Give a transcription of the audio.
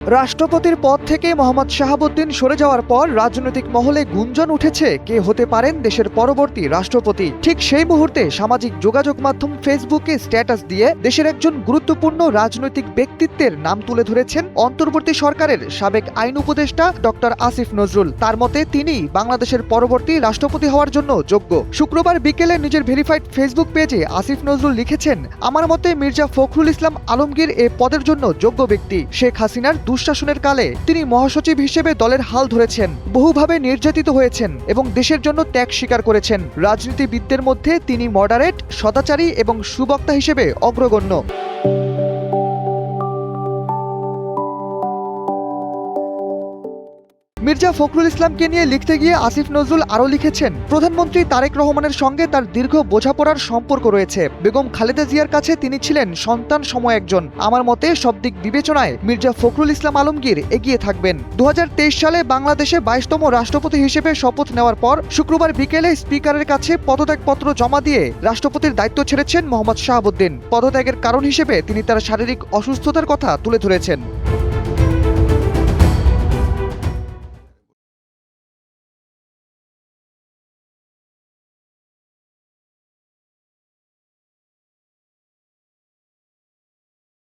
রাষ্ট্রপতির পদ থেকে মোহাম্মদ শাহাবুদ্দিন সরে যাওয়ার পর রাজনৈতিক মহলে গুঞ্জন উঠেছে কে হতে পারেন দেশের পরবর্তী রাষ্ট্রপতি। ঠিক সেই মুহূর্তে সামাজিক যোগাযোগ মাধ্যম ফেসবুকে স্ট্যাটাস দিয়ে দেশের একজন গুরুত্বপূর্ণ রাজনৈতিক ব্যক্তিত্বের নাম তুলে ধরেছেন অন্তর্বর্তী সরকারের সাবেক আইন উপদেষ্টা ডক্টর আসিফ নজরুল। তার মতে তিনি বাংলাদেশের পরবর্তী রাষ্ট্রপতি হওয়ার জন্য যোগ্য। শুক্রবার বিকেলে নিজের ভেরিফাইড ফেসবুক পেজে আসিফ নজরুল লিখেছেন, আমার মতে মির্জা ফখরুল ইসলাম আলমগীর এ পদের জন্য যোগ্য ব্যক্তি। শেখ হাসিনার দুঃশাসনের কালে তিনি মহাসচিব হিসেবে দলের হাল ধরেছেন, বহুভাবে নির্যাতিত হয়েছেন এবং দেশের জন্য ত্যাগ স্বীকার করেছেন। রাজনীতিবিদদের মধ্যে তিনি মডারেট, সদাচারী এবং সুবক্তা হিসেবে অগ্রগণ্য। মির্জা ফখরুল ইসলামকে নিয়ে লিখতে গিয়ে আসিফ নজরুল আরও লিখেছেন, প্রধানমন্ত্রী তারেক রহমানের সঙ্গে তার দীর্ঘ বোঝাপড়ার সম্পর্ক রয়েছে। বেগম খালেদা জিয়ার কাছে তিনি ছিলেন সন্তান সম একজন। আমার মতে সব দিক বিবেচনায় মির্জা ফখরুল ইসলাম আলমগীর এগিয়ে থাকবেন। 2023 সালে বাংলাদেশে 22তম রাষ্ট্রপতি হিসেবে শপথ নেওয়ার পর শুক্রবার বিকেলে স্পিকারের কাছে পদত্যাগপত্র জমা দিয়ে রাষ্ট্রপতির দায়িত্ব ছেড়েছেন মোহাম্মদ শাহাবুদ্দিন। পদত্যাগের কারণ হিসেবে তিনি তার শারীরিক অসুস্থতার কথা তুলে ধরেছেন।